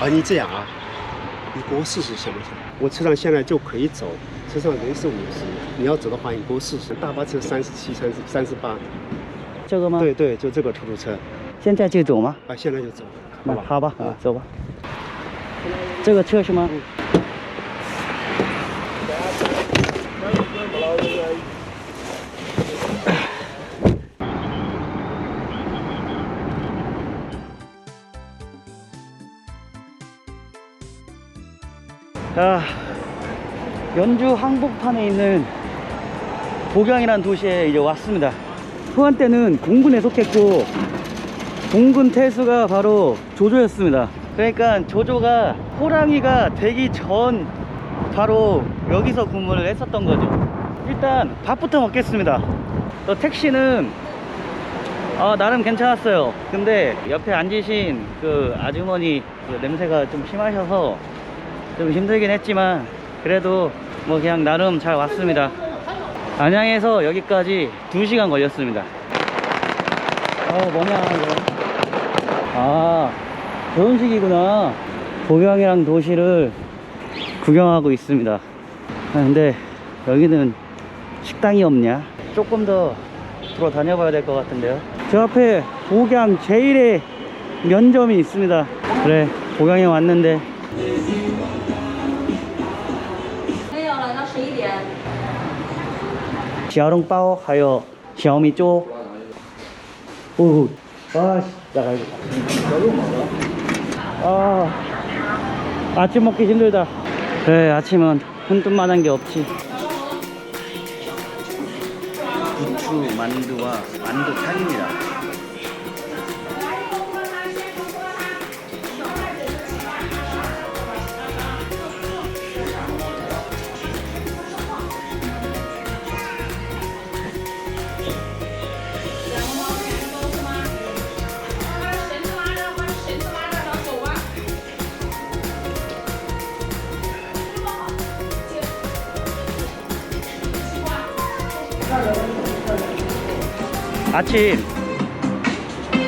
啊，你这样啊，你给我试试行不行？我车上现在就可以走，车上人是50，你要走的话，你给我试试。大巴车37、38。这个吗？对对，就这个出租车。现在就走吗？啊，现在就走。好吧，走吧。这个车是吗？자, 연주 항복판에 있는 복양이라는 도시에 이제 왔습니다. 후한때는 공군에 속했고 공군 태수가 바로 조조였습니다. 그러니까 조조가 호랑이가 되기 전 바로 여기서 근무를 했었던 거죠. 일단 밥부터 먹겠습니다. 택시는 나름 괜찮았어요. 근데 옆에 앉으신 그 아주머니 그 냄새가 좀 심하셔서 좀 힘들긴 했지만 그래도 뭐 그냥 나름 잘 왔습니다. 안양에서 여기까지 2시간 걸렸습니다. 뭐냐 이거. 결혼식이구나. 복양이랑 도시를 구경하고 있습니다. 근데 여기는 식당이 없냐? 조금 더 돌아다녀 봐야 될 것 같은데요. 저 앞에 복양 제1의 면점이 있습니다. 그래, 복양에 왔는데 샤오롱바오 하여 샤오미 쪼. 오, 나가 이거. 아침 먹기 힘들다. 그래, 아침은 흔뜸만한 게 없지. 부추 만두와 만두탕입니다. 아침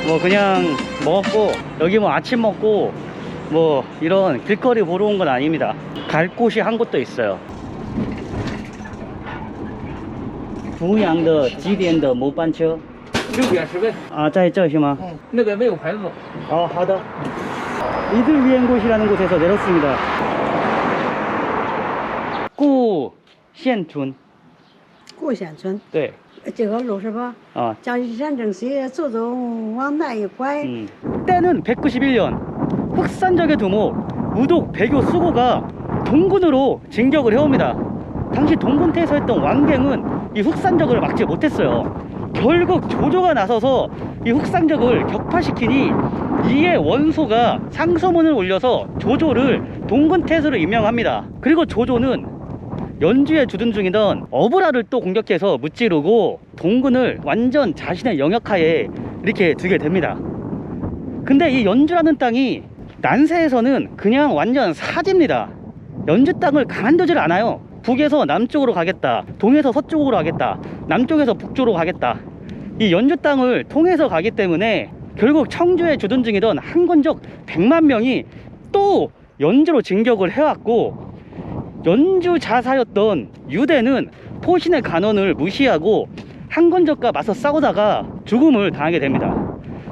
뭐 그냥 먹었고, 여기 뭐 아침 먹고 뭐 이런 길거리 보러 온 건 아닙니다. 갈 곳이 한 곳도 있어요. 福阳的几点的末班车6点10分在这是吗？那个没有牌子。好的。이들 위한 곳이라는 곳에서 내렸습니다. 顾县村。顾县村。对。这个路是吧？江西县城西走走往南一拐。 때는 191년 흑산적의 두목 우독 배교 수고가 동군으로 진격을 해옵니다. 당시 동군태에서 했던 왕갱은 이 흑산적을 막지 못했어요. 결국 조조가 나서서 이 흑산적을 격파시키니 이에 원소가 상소문을 올려서 조조를 동군태수로 임명합니다. 그리고 조조는 연주에 주둔 중이던 어부라를 또 공격해서 무찌르고 동군을 완전 자신의 영역하에 이렇게 두게 됩니다. 근데 이 연주라는 땅이 난세에서는 그냥 완전 사지입니다. 연주 땅을 가만두질 않아요. 북에서 남쪽으로 가겠다, 동에서 서쪽으로 가겠다, 남쪽에서 북쪽으로 가겠다. 이 연주 땅을 통해서 가기 때문에 결국 청주에 주둔 중이던 한건적 100만 명이 또 연주로 진격을 해왔고, 연주 자사였던 유대는 포신의 간언을 무시하고 한건적과 맞서 싸우다가 죽음을 당하게 됩니다.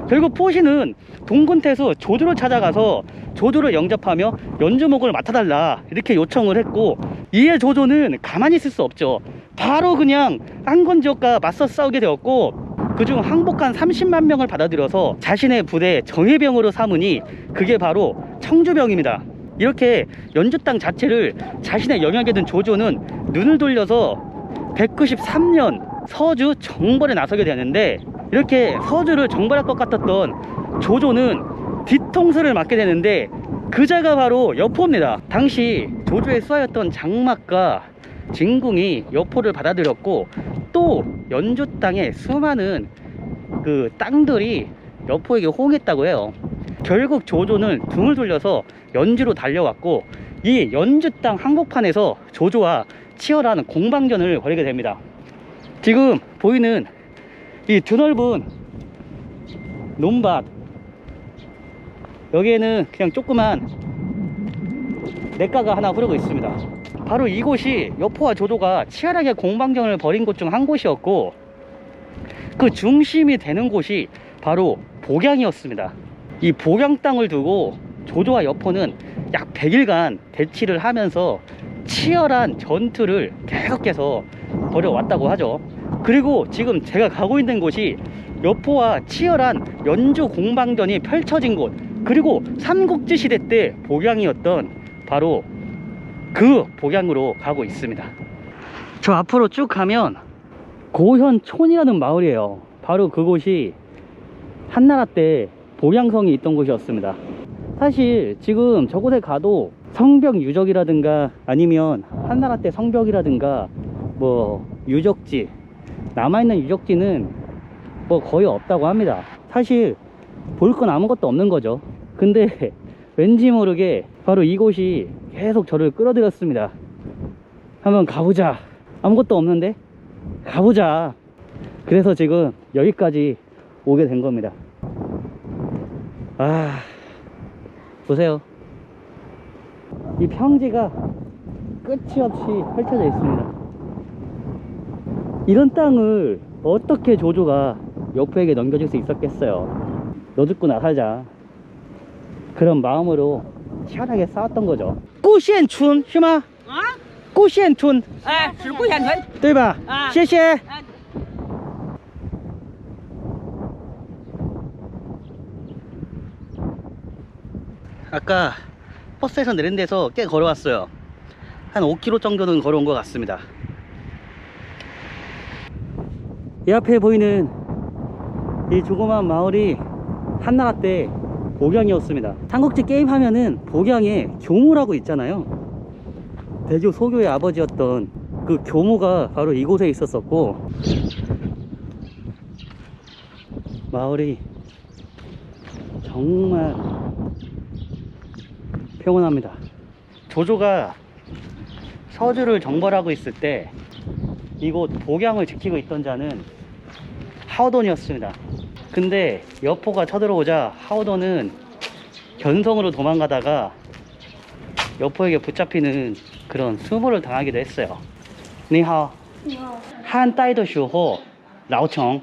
결국 포신은 동군태수 조조를 찾아가서 조조를 영접하며 연주목을 맡아달라 이렇게 요청을 했고, 이에 조조는 가만히 있을 수 없죠. 바로 그냥 한건적과 맞서 싸우게 되었고, 그중 항복한 30만 명을 받아들여서 자신의 부대 정예병으로 삼으니 그게 바로 청주병입니다. 이렇게 연주 땅 자체를 자신의 영역에 둔 조조는 눈을 돌려서 193년 서주 정벌에 나서게 되는데, 이렇게 서주를 정벌할 것 같았던 조조는 뒤통수를 맞게 되는데 그자가 바로 여포입니다. 당시 조조의 수하였던 장막과 진궁이 여포를 받아들였고, 또 연주 땅에 수많은 그 땅들이 여포에게 호응했다고 해요. 결국 조조는 등을 돌려서 연주로 달려왔고, 이 연주 땅 항복판에서 조조와 치열한 공방전을 벌이게 됩니다. 지금 보이는 이 드넓은 논밭, 여기에는 그냥 조그만 냇가가 하나 흐르고 있습니다. 바로 이곳이 여포와 조조가 치열하게 공방전을 벌인 곳 중 한 곳이었고, 그 중심이 되는 곳이 바로 복양이었습니다. 이 복양 땅을 두고 조조와 여포는 약 100일간 대치를 하면서 치열한 전투를 계속해서 벌여왔다고 하죠. 그리고 지금 제가 가고 있는 곳이 여포와 치열한 연주 공방전이 펼쳐진 곳, 그리고 삼국지 시대 때 복양이었던 바로 그 복양으로 가고 있습니다. 저 앞으로 쭉 가면 고현촌이라는 마을이에요. 바로 그곳이 한나라 때 복양성이 있던 곳이었습니다. 사실 지금 저곳에 가도 성벽 유적이라든가 아니면 한나라 때 성벽이라든가 뭐 유적지, 남아있는 유적지는 뭐 거의 없다고 합니다. 사실 볼 건 아무것도 없는 거죠. 근데 왠지 모르게 바로 이곳이 계속 저를 끌어들였습니다. 한번 가보자. 아무것도 없는데 가보자. 그래서 지금 여기까지 오게 된 겁니다. 아, 보세요. 이 평지가 끝이 없이 펼쳐져 있습니다. 이런 땅을 어떻게 조조가 여포에게 넘겨줄 수 있었겠어요. 너 죽고 나 살자, 그런 마음으로 치열하게 싸웠던 거죠. 꾸시엔춘, 是吗? 꾸시엔춘. 哎，是顾县村。对吧? 谢谢. 아까 버스에서 내린 데서 꽤 걸어왔어요. 한 5km 정도는 걸어온 것 같습니다. 이 앞에 보이는 이 조그만 마을이 한나라 때 복양이었습니다. 삼국지 게임 하면은 복양에 교무라고 있잖아요. 대교 소교의 아버지였던 그 교무가 바로 이곳에 있었었고, 마을이 정말 평온합니다. 조조가 서주를 정벌하고 있을 때 이곳 복양을 지키고 있던 자는 하오돈이었습니다. 근데 여포가 쳐들어오자 하오돈은 견성으로 도망가다가 여포에게 붙잡히는 그런 수모를 당하기도 했어요. 你好， 汉代的时候老城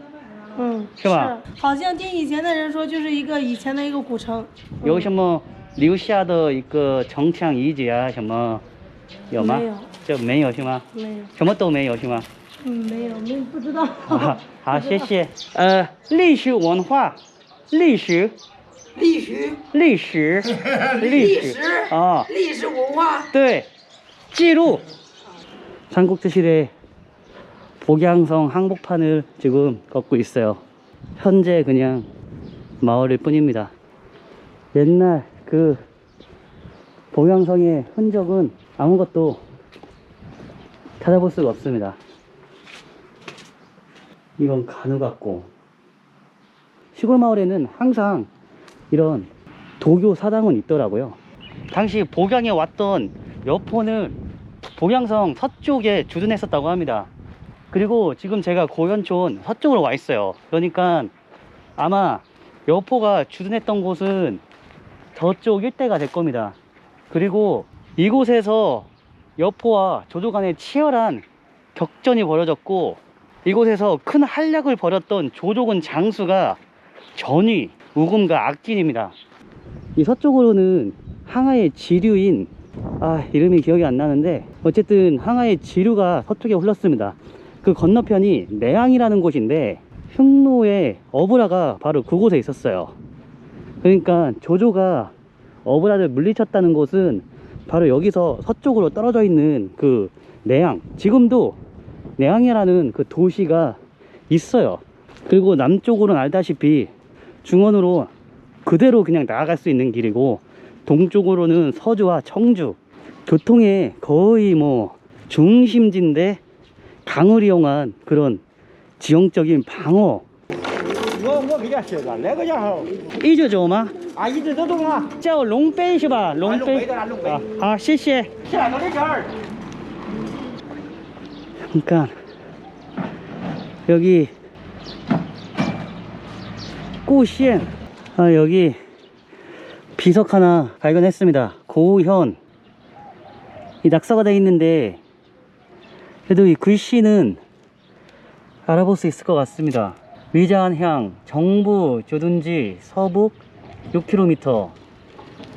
是吧？好像听以前的人说，就是一个以前的一个古城。有什么留下的一个城墙遗迹啊什么有吗？没有，就没有是吗？没有，什么都没有是吗？没有，不知道。好，谢谢。历史文化，历史啊，历史文化。对，记录。 삼국지 시대 복양성 항복판을 지금 걷고 있어요. 현재 그냥 마을일 뿐입니다. 옛날 그 복양성의 흔적은 아무것도 찾아볼 수가 없습니다. 이건 간우 같고, 시골 마을에는 항상 이런 도교 사당은 있더라고요. 당시 복양에 왔던 여포는 복양성 서쪽에 주둔했었다고 합니다. 그리고 지금 제가 고현촌 서쪽으로 와 있어요. 그러니까 아마 여포가 주둔했던 곳은 저쪽 일대가 될 겁니다. 그리고 이곳에서 여포와 조조 간의 치열한 격전이 벌어졌고, 이곳에서 큰 활약을 벌였던 조조군 장수가 전위, 우금과 악진입니다. 이 서쪽으로는 항하의 지류인, 이름이 기억이 안 나는데 어쨌든 항하의 지류가 서쪽에 흘렀습니다. 그 건너편이 내항이라는 곳인데 흉노의 어브라가 바로 그곳에 있었어요. 그러니까 조조가 어브라를 물리쳤다는 곳은 바로 여기서 서쪽으로 떨어져 있는 그 내항, 지금도 내항이라는 그 도시가 있어요. 그리고 남쪽으로는 알다시피 중원으로 그대로 그냥 나아갈 수 있는 길이고, 동쪽으로는 서주와 청주, 교통의 거의 뭐 중심지인데 강을 이용한 그런 지형적인 방어. 我比较喜欢那个家伙一直走吗？啊，一直都懂啊，叫龙碑是吧？龙碑。龙杯，好，谢谢。下头的这儿。 잠깐, 여기 꾸시엔, 여기 비석 하나 발견했습니다. 고현 이 낙서가 되어 있는데 그래도 이 글씨는 알아볼 수 있을 것 같습니다. 위자안향 정부 주둔지 서북 6km.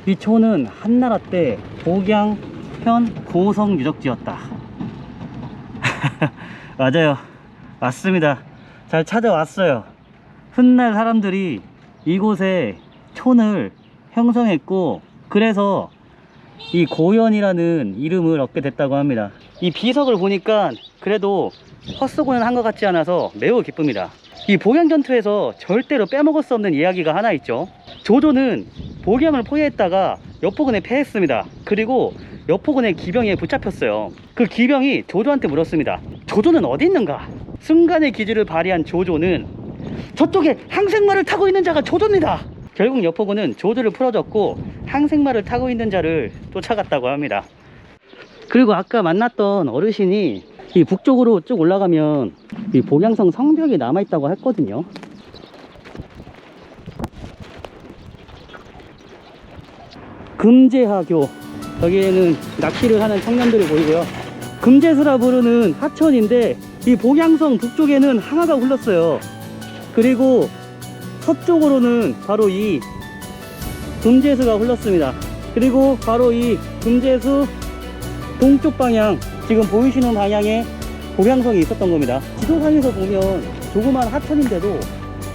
이 촌은 한나라 때 복양 현 고성 유적지였다. 맞아요, 맞습니다. 잘 찾아왔어요. 훗날 사람들이 이곳에 촌을 형성했고, 그래서 이 고현이라는 이름을 얻게 됐다고 합니다. 이 비석을 보니까 그래도 헛수고는 한 것 같지 않아서 매우 기쁩니다. 이 복양 전투에서 절대로 빼먹을 수 없는 이야기가 하나 있죠. 조조는 복양을 포위했다가 여포군에 패했습니다. 그리고 여포군의 기병에 붙잡혔어요. 그 기병이 조조한테 물었습니다. 조조는 어디 있는가? 순간의 기지를 발휘한 조조는 저쪽에 항생말을 타고 있는 자가 조조입니다. 결국 여포군은 조조를 풀어줬고 항생말을 타고 있는 자를 쫓아갔다고 합니다. 그리고 아까 만났던 어르신이 이 북쪽으로 쭉 올라가면 이 복양성 성벽이 남아있다고 했거든요. 금제하교, 여기에는 낚시를 하는 청년들이 보이고요. 금제수라 부르는 하천인데 이 복양성 북쪽에는 항아가 흘렀어요. 그리고 서쪽으로는 바로 이 금제수가 흘렀습니다. 그리고 바로 이 금제수 동쪽 방향, 지금 보이시는 방향에 복양성이 있었던 겁니다. 지도상에서 보면 조그만 하천인데도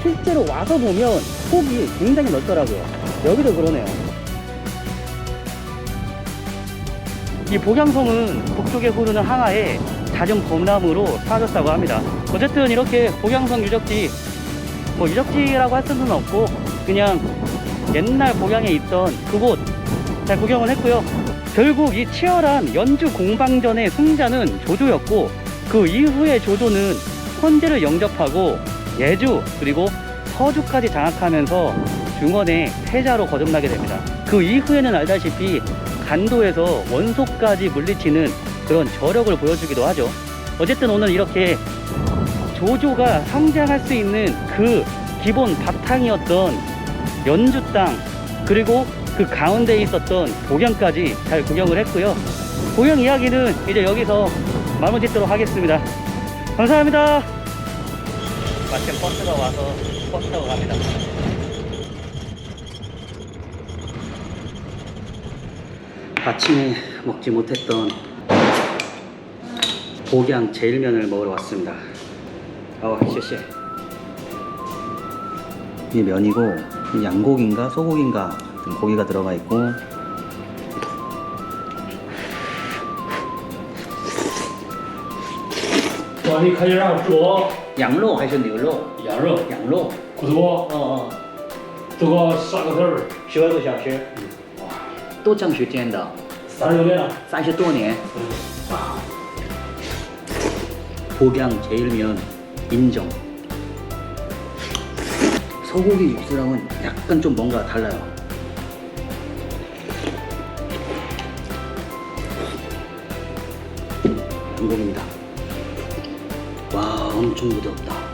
실제로 와서 보면 폭이 굉장히 넓더라고요. 여기도 그러네요. 이 복양성은 북쪽에 흐르는 항아에 잦은 범람으로 사라졌다고 합니다. 어쨌든 이렇게 복양성 유적지, 뭐 유적지라고 할 수는 없고 그냥 옛날 복양에 있던 그곳 잘 구경을 했고요. 결국 이 치열한 연주 공방전의 승자는 조조였고, 그 이후에 조조는 헌제를 영접하고 예주 그리고 서주까지 장악하면서 중원의 패자로 거듭나게 됩니다. 그 이후에는 알다시피 간도에서 원소까지 물리치는 그런 저력을 보여주기도 하죠. 어쨌든 오늘 이렇게 조조가 성장할 수 있는 그 기본 바탕이었던 연주 땅, 그리고 그 가운데에 있었던 복양까지 잘 구경을 했고요. 복양 이야기는 이제 여기서 마무리 짓도록 하겠습니다. 감사합니다. 마침 버스가 와서 버스 타고 갑니다. 아침에 먹지 못했던 복양 제일면을 먹으러 왔습니다. 쉐쉐. 이 면이고, 이 양고기인가 소고기인가 고기가 들어가 있고,你可以让煮羊肉还是牛肉？羊肉、羊肉。骨头，这个3个字儿12个小时。多长时间的，30年了。 30多年。哇。복양 제일면 인정. 소고기 육수랑은 약간 좀 뭔가 달라요. 양고기입니다. 와, 엄청 부드럽다.